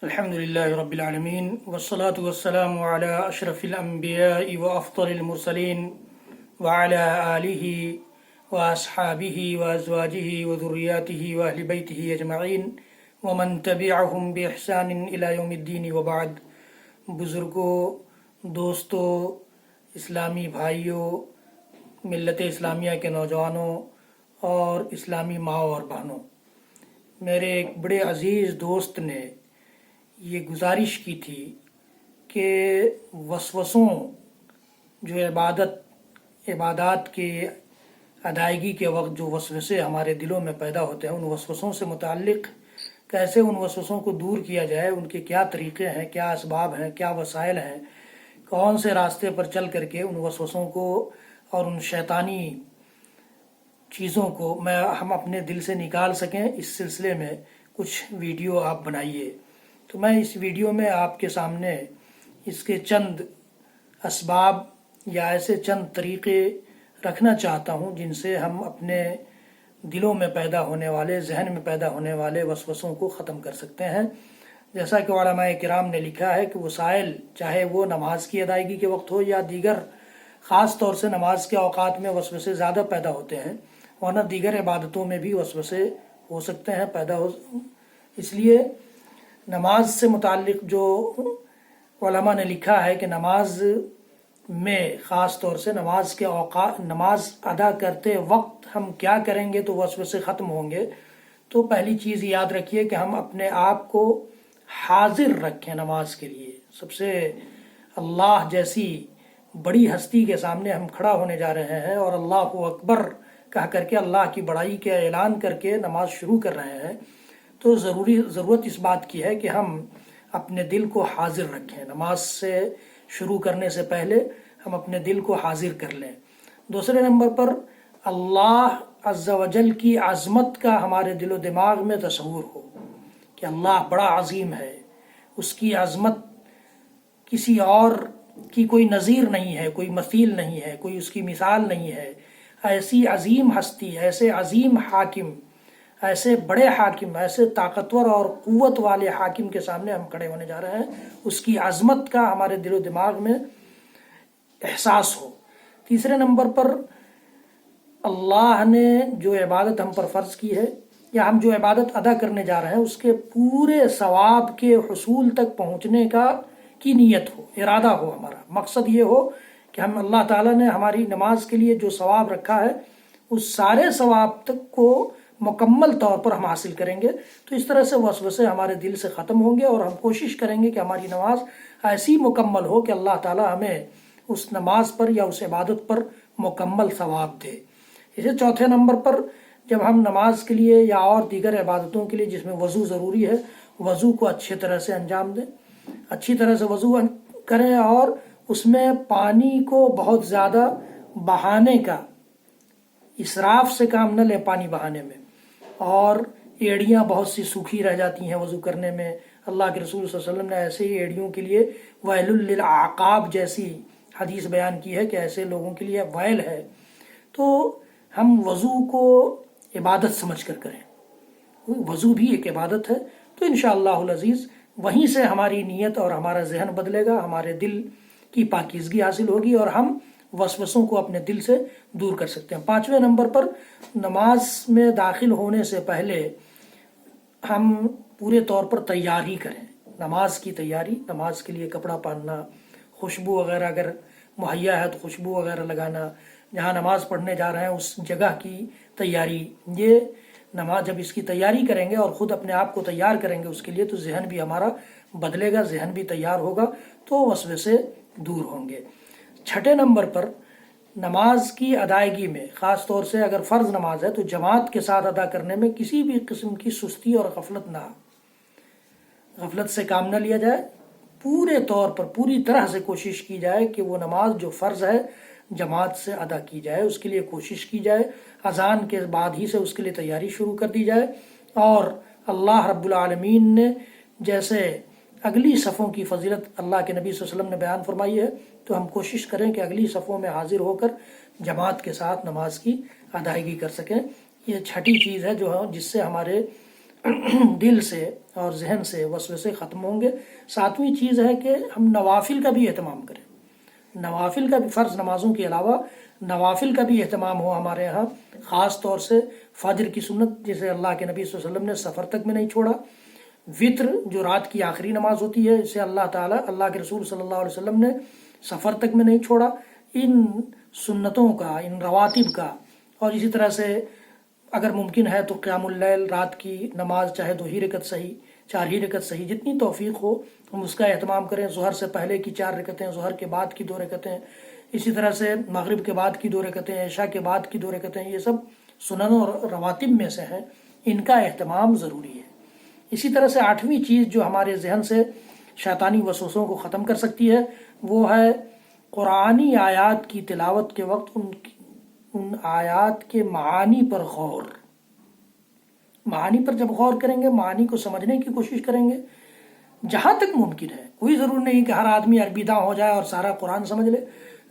الحمد لله رب العالمين والصلاة والسلام على أشرف الأنبياء وأفضل المرسلين وعلى آله وأصحابه وأزواجه وذرياته وأهل بيته أجمعين ومن تبعهم بإحسان إلى يوم الدين وبعد. بزرگوں، دوستوں، اسلامی بھائیوں، ملت اسلامیہ کے نوجوانوں اور اسلامی ماں اور بہنوں، میرے ایک بڑے عزیز دوست نے یہ گزارش کی تھی کہ وسوسوں جو عبادات کے ادائیگی کے وقت جو وسوسے ہمارے دلوں میں پیدا ہوتے ہیں، ان وسوسوں سے متعلق کیسے ان وسوسوں کو دور کیا جائے، ان کے کیا طریقے ہیں، کیا اسباب ہیں، کیا وسائل ہیں، کون سے راستے پر چل کر کے ان وسوسوں کو اور ان شیطانی چیزوں کو ہم اپنے دل سے نکال سکیں. اس سلسلے میں کچھ ویڈیو آپ بنائیے. تو میں اس ویڈیو میں آپ کے سامنے اس کے چند اسباب یا ایسے چند طریقے رکھنا چاہتا ہوں جن سے ہم اپنے دلوں میں پیدا ہونے والے، ذہن میں پیدا ہونے والے وسوسوں کو ختم کر سکتے ہیں. جیسا کہ علماء کرام نے لکھا ہے کہ وسائل، چاہے وہ نماز کی ادائیگی کے وقت ہو یا دیگر، خاص طور سے نماز کے اوقات میں وسوسے زیادہ پیدا ہوتے ہیں، ورنہ دیگر عبادتوں میں بھی وسوسے ہو سکتے ہیں، اس لیے نماز سے متعلق جو علماء نے لکھا ہے کہ نماز میں خاص طور سے نماز ادا کرتے وقت ہم کیا کریں گے تو وسوسے ختم ہوں گے. تو پہلی چیز یاد رکھیے کہ ہم اپنے آپ کو حاضر رکھیں نماز کے لیے. سب سے اللہ جیسی بڑی ہستی کے سامنے ہم کھڑا ہونے جا رہے ہیں اور اللہ اکبر کہہ کر کے اللہ کی بڑائی کے اعلان کر کے نماز شروع کر رہے ہیں. تو ضرورت اس بات کی ہے کہ ہم اپنے دل کو حاضر رکھیں. نماز سے شروع کرنے سے پہلے ہم اپنے دل کو حاضر کر لیں. دوسرے نمبر پر اللہ عز و جل کی عظمت کا ہمارے دل و دماغ میں تصور ہو کہ اللہ بڑا عظیم ہے، اس کی عظمت کسی اور کی کوئی نظیر نہیں ہے، کوئی مثیل نہیں ہے، کوئی اس کی مثال نہیں ہے. ایسی عظیم ہستی، ایسے عظیم حاکم، ایسے بڑے حاکم، ایسے طاقتور اور قوت والے حاکم کے سامنے ہم کھڑے ہونے جا رہے ہیں. اس کی عظمت کا ہمارے دل و دماغ میں احساس ہو. تیسرے نمبر پر اللہ نے جو عبادت ہم پر فرض کی ہے یا ہم جو عبادت ادا کرنے جا رہے ہیں اس کے پورے ثواب کے حصول تک پہنچنے کی نیت ہو، ارادہ ہو. ہمارا مقصد یہ ہو کہ ہم اللہ تعالیٰ نے ہماری نماز کے لیے جو ثواب رکھا ہے اس سارے ثواب تک کو مکمل طور پر ہم حاصل کریں گے. تو اس طرح سے وسوسے ہمارے دل سے ختم ہوں گے اور ہم کوشش کریں گے کہ ہماری نماز ایسی مکمل ہو کہ اللہ تعالیٰ ہمیں اس نماز پر یا اس عبادت پر مکمل ثواب دے. اسے چوتھے نمبر پر جب ہم نماز کے لیے یا اور دیگر عبادتوں کے لیے جس میں وضو ضروری ہے، وضو کو اچھی طرح سے انجام دیں، اچھی طرح سے وضو کریں اور اس میں پانی کو بہت زیادہ بہانے کا، اسراف سے کام نہ لیں پانی بہانے میں. اور ایڑیاں بہت سی سوکھی رہ جاتی ہیں وضو کرنے میں. اللہ کے رسول صلی اللہ علیہ وسلم نے ایسے ہی ایڑیوں کے لیے ویل للعقاب جیسی حدیث بیان کی ہے کہ ایسے لوگوں کے لیے ویل ہے. تو ہم وضو کو عبادت سمجھ کر کریں، وضو بھی ایک عبادت ہے. تو انشاءاللہ العزیز وہیں سے ہماری نیت اور ہمارا ذہن بدلے گا، ہمارے دل کی پاکیزگی حاصل ہوگی اور ہم وسوسوں کو اپنے دل سے دور کر سکتے ہیں. پانچویں نمبر پر نماز میں داخل ہونے سے پہلے ہم پورے طور پر تیاری کریں. نماز کی تیاری، نماز کے لیے کپڑا پہننا، خوشبو وغیرہ اگر مہیا ہے تو خوشبو وغیرہ لگانا، جہاں نماز پڑھنے جا رہے ہیں اس جگہ کی تیاری. یہ نماز جب اس کی تیاری کریں گے اور خود اپنے آپ کو تیار کریں گے اس کے لیے، تو ذہن بھی ہمارا بدلے گا، ذہن بھی تیار ہوگا، تو وسوسے دور ہوں گے. چھٹے نمبر پر نماز کی ادائیگی میں خاص طور سے اگر فرض نماز ہے تو جماعت کے ساتھ ادا کرنے میں کسی بھی قسم کی سستی اور غفلت سے کام نہ لیا جائے. پورے طور پر پوری طرح سے کوشش کی جائے کہ وہ نماز جو فرض ہے جماعت سے ادا کی جائے، اس کے لیے کوشش کی جائے. اذان کے بعد ہی سے اس کے لیے تیاری شروع کر دی جائے. اور اللہ رب العالمین نے جیسے اگلی صفوں کی فضیلت اللہ کے نبی صلی اللہ علیہ وسلم نے بیان فرمائی ہے، تو ہم کوشش کریں کہ اگلی صفوں میں حاضر ہو کر جماعت کے ساتھ نماز کی ادائیگی کر سکیں. یہ چھٹی چیز ہے جس سے ہمارے دل سے اور ذہن سے وسوسے ختم ہوں گے۔ ساتویں چیز ہے کہ ہم نوافل کا بھی اہتمام کریں، نوافل کا بھی، فرض نمازوں کے علاوہ نوافل کا بھی اہتمام ہو ہمارے یہاں، خاص طور سے فجر کی سنت جسے اللہ کے نبی صلی اللہ علیہ وسلم نے سفر تک میں نہیں چھوڑا، وطر جو رات کی آخری نماز ہوتی ہے اسے اللہ کے رسول صلی اللہ علیہ وسلم نے سفر تک میں نہیں چھوڑا۔ ان سنتوں کا، ان رواتب کا، اور اسی طرح سے اگر ممکن ہے تو قیام اللیل، رات کی نماز چاہے 2 ہی رکعت صحیح، 4 ہی رکعت صحیح، جتنی توفیق ہو ہم اس کا اہتمام کریں۔ ظہر سے پہلے کی 4 رکعتیں، ظہر کے بعد کی 2 رکعتیں، اسی طرح سے مغرب کے بعد کی 2 رکعتیں، عشاء کے بعد کی 2 رکعتیں، یہ سب سنن اور رواتب میں سے ہیں، ان کا اہتمام ضروری ہے۔ اسی طرح سے 8ویں چیز جو ہمارے ذہن سے شیطانی وسوسوں کو ختم کر سکتی ہے وہ ہے قرآنی آیات کی تلاوت کے وقت ان آیات کے معانی پر غور۔ معانی پر جب غور کریں گے، معانی کو سمجھنے کی کوشش کریں گے، جہاں تک ممکن ہے، کوئی ضرور نہیں کہ ہر آدمی عربی داں ہو جائے اور سارا قرآن سمجھ لے،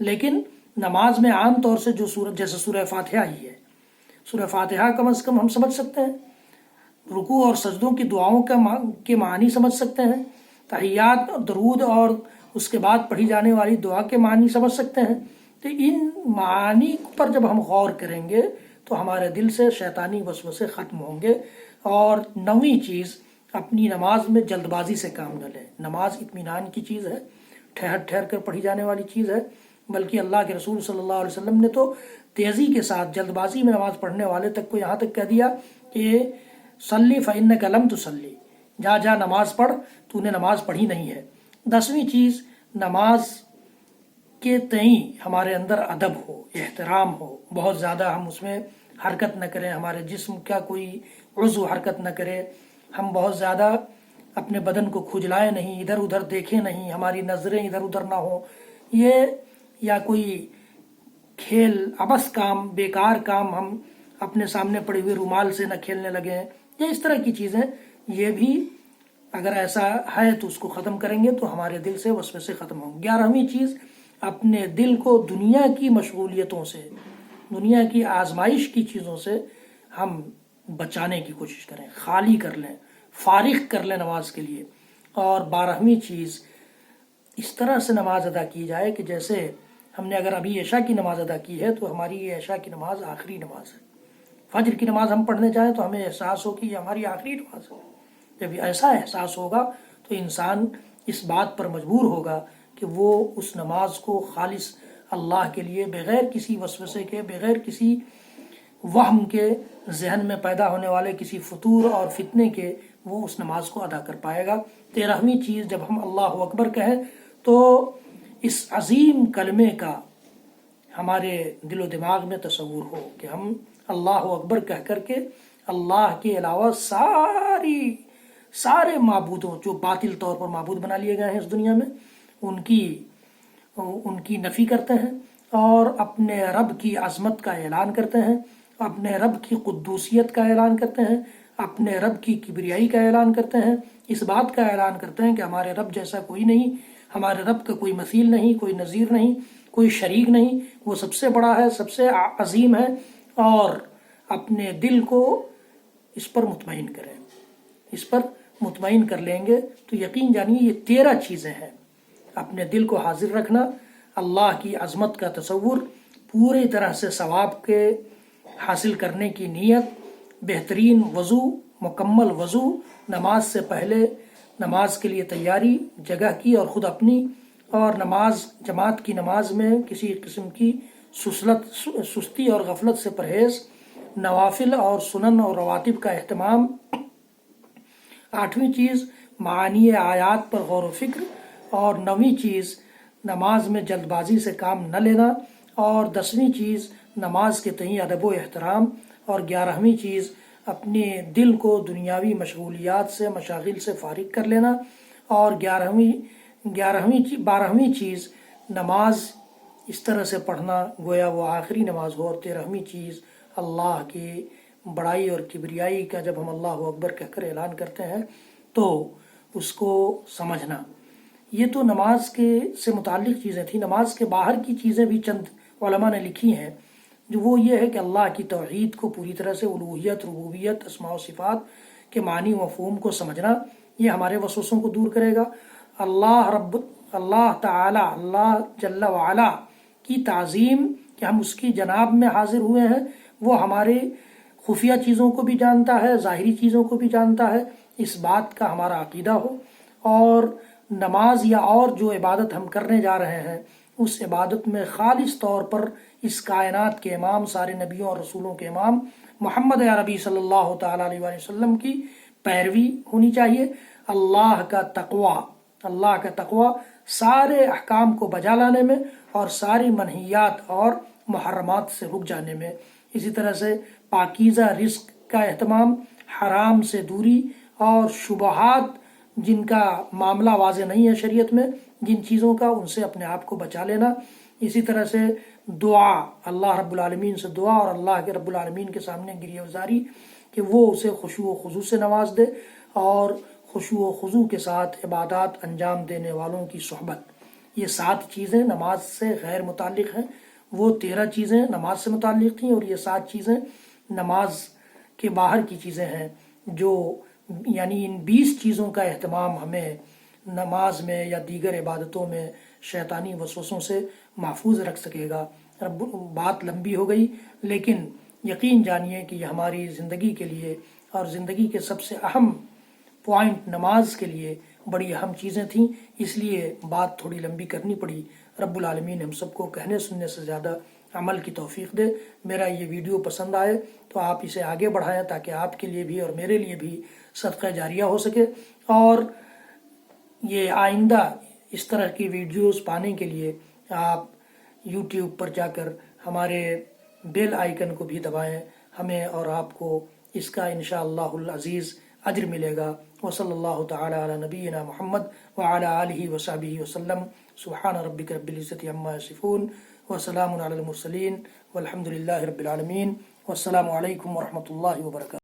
لیکن نماز میں عام طور سے جو سورت جیسے سورہ فاتحہ ہی ہے، سورہ فاتحہ کم از کم ہم سمجھ سکتے ہیں، رکوع اور سجدوں کی دعاؤں کے معنی سمجھ سکتے ہیں، تحیات، درود اور اس کے بعد پڑھی جانے والی دعا کے معنی سمجھ سکتے ہیں۔ تو ان معانی پر جب ہم غور کریں گے تو ہمارے دل سے شیطانی وسوسے ختم ہوں گے۔ اور 9ویں چیز، اپنی نماز میں جلد بازی سے کام نہ لیں۔ نماز اطمینان کی چیز ہے، ٹھہر ٹھہر کر پڑھی جانے والی چیز ہے، بلکہ اللہ کے رسول صلی اللہ علیہ وسلم نے تو تیزی کے ساتھ جلد بازی میں نماز پڑھنے والے تک کو یہاں تک کہہ دیا کہ صلی فإنک لم تصلی، جا جا نماز پڑھ، تو نے نماز پڑھی نہیں ہے۔ 10ویں چیز، نماز کے تئیں ہمارے اندر ادب ہو، احترام ہو، بہت زیادہ ہم اس میں حرکت نہ کریں، ہمارے جسم کا کوئی عضو حرکت نہ کرے، ہم بہت زیادہ اپنے بدن کو کھجلائیں نہیں، ادھر ادھر دیکھیں نہیں، ہماری نظریں ادھر ادھر نہ ہوں، یہ یا کوئی کھیل عبث کام، بیکار کام ہم اپنے سامنے پڑے ہوئے رومال سے نہ کھیلنے لگیں، یا اس طرح کی چیزیں، یہ بھی اگر ایسا ہے تو اس کو ختم کریں گے تو ہمارے دل سے وسوسے ختم ہوں گے۔ 11ویں چیز، اپنے دل کو دنیا کی مشغولیتوں سے، دنیا کی آزمائش کی چیزوں سے ہم بچانے کی کوشش کریں، خالی کر لیں، فارغ کر لیں نماز کے لیے۔ اور 12ویں چیز، اس طرح سے نماز ادا کی جائے کہ جیسے ہم نے اگر ابھی عشاء کی نماز ادا کی ہے تو ہماری یہ عشاء کی نماز آخری نماز ہے، فجر کی نماز ہم پڑھنے جائیں تو ہمیں احساس ہو کہ یہ ہماری آخری نماز ہے۔ جب ایسا احساس ہوگا تو انسان اس بات پر مجبور ہوگا کہ وہ اس نماز کو خالص اللہ کے لیے، بغیر کسی وسوسے کے، بغیر کسی وہم کے، ذہن میں پیدا ہونے والے کسی فطور اور فتنے کے، وہ اس نماز کو ادا کر پائے گا۔ 13ویں چیز، جب ہم اللہ اکبر کہیں تو اس عظیم کلمے کا ہمارے دل و دماغ میں تصور ہو کہ ہم اللہ اکبر کہہ کر کے اللہ کے علاوہ سارے معبودوں جو باطل طور پر معبود بنا لیے گئے ہیں اس دنیا میں، ان کی نفی کرتے ہیں، اور اپنے رب کی عظمت کا اعلان کرتے ہیں، اپنے رب کی قدوسیت کا اعلان کرتے ہیں، اپنے رب کی کبریائی کا اعلان کرتے ہیں، اس بات کا اعلان کرتے ہیں کہ ہمارے رب جیسا کوئی نہیں، ہمارے رب کا کوئی مثیل نہیں، کوئی نظیر نہیں، کوئی شریک نہیں، وہ سب سے بڑا ہے، سب سے عظیم ہے۔ اور اپنے دل کو اس پر مطمئن کریں، اس پر مطمئن کر لیں گے تو یقین جانیے یہ 13 چیزیں ہیں۔ اپنے دل کو حاضر رکھنا، اللہ کی عظمت کا تصور، پوری طرح سے ثواب کے حاصل کرنے کی نیت، بہترین وضو، مکمل وضو، نماز سے پہلے نماز کے لیے تیاری، جگہ کی اور خود اپنی، اور نماز، جماعت کی نماز میں کسی قسم کی سستی اور غفلت سے پرہیز، نوافل اور سنن اور رواتب کا اہتمام۔ 8ویں چیز، معانی آیات پر غور و فکر، اور 9ویں چیز، نماز میں جلد بازی سے کام نہ لینا، اور 10ویں چیز، نماز کے تئیں ادب و احترام، اور 11ویں چیز، اپنے دل کو دنیاوی مشغولیات سے، مشاغل سے فارغ کر لینا، اور 12ویں چیز، نماز اس طرح سے پڑھنا گویا وہ آخری نماز ہو، اور 13ویں چیز، اللہ کی بڑائی اور کبریائی کا جب ہم اللہ اکبر کہہ کر اعلان کرتے ہیں تو اس کو سمجھنا۔ یہ تو نماز سے متعلق چیزیں تھیں۔ نماز کے باہر کی چیزیں بھی چند علماء نے لکھی ہیں، جو وہ یہ ہے کہ اللہ کی توحید کو پوری طرح سے، الوہیت، ربوبیت، اسماء و صفات کے معنی و مفہوم کو سمجھنا، یہ ہمارے وسوسوں کو دور کرے گا۔ اللہ تعالی، اللہ جل وعلا کی تعظیم کہ ہم اس کی جناب میں حاضر ہوئے ہیں، وہ ہمارے خفیہ چیزوں کو بھی جانتا ہے، ظاہری چیزوں کو بھی جانتا ہے، اس بات کا ہمارا عقیدہ ہو، اور نماز یا اور جو عبادت ہم کرنے جا رہے ہیں اس عبادت میں خالص طور پر اس کائنات کے امام، سارے نبیوں اور رسولوں کے امام محمد عربی صلی اللہ تعالیٰ علیہ وسلم کی پیروی ہونی چاہیے۔ اللہ کا تقوی سارے احکام کو بجا لانے میں اور ساری منہیات اور محرمات سے رک جانے میں۔ اسی طرح سے پاکیزہ رزق کا اہتمام، حرام سے دوری اور شبہات جن کا معاملہ واضح نہیں ہے شریعت میں، جن چیزوں کا، ان سے اپنے آپ کو بچا لینا۔ اسی طرح سے دعا، اللہ رب العالمین سے دعا اور اللہ کے رب العالمین کے سامنے گریہ وزاری کہ وہ اسے خشوع و خضوع سے نواز دے، اور خشوع و خضوع کے ساتھ عبادات انجام دینے والوں کی صحبت۔ یہ 7 چیزیں نماز سے غیر متعلق ہیں، وہ 13 چیزیں نماز سے متعلق تھیں، اور یہ 7 چیزیں نماز کے باہر کی چیزیں ہیں، جو یعنی ان 20 چیزوں کا اہتمام ہمیں نماز میں یا دیگر عبادتوں میں شیطانی وسوسوں سے محفوظ رکھ سکے گا۔ بات لمبی ہو گئی، لیکن یقین جانیے کہ یہ ہماری زندگی کے لیے اور زندگی کے سب سے اہم پوائنٹ نماز کے لیے بڑی اہم چیزیں تھیں، اس لیے بات تھوڑی لمبی کرنی پڑی۔ رب العالمین ہم سب کو کہنے سننے سے زیادہ عمل کی توفیق دے۔ میرا یہ ویڈیو پسند آئے تو آپ اسے آگے بڑھائیں تاکہ آپ کے لیے بھی اور میرے لیے بھی صدقہ جاریہ ہو سکے، اور یہ آئندہ اس طرح کی ویڈیوز پانے کے لیے آپ یوٹیوب پر جا کر ہمارے بیل آئیکن کو بھی دبائیں، ہمیں اور آپ کو اس کا انشاءاللہ العزیز اجر ملے گا۔ وصلی اللہ تعالی علی نبینا محمد وعلی آلہ وصحبہ وسلم۔ سبحان ربک رب العزۃ عما یصفون وسلام علی المرسلین والحمد للہ رب العالمین، والسلام علیکم ورحمۃ اللہ وبرکاتہ۔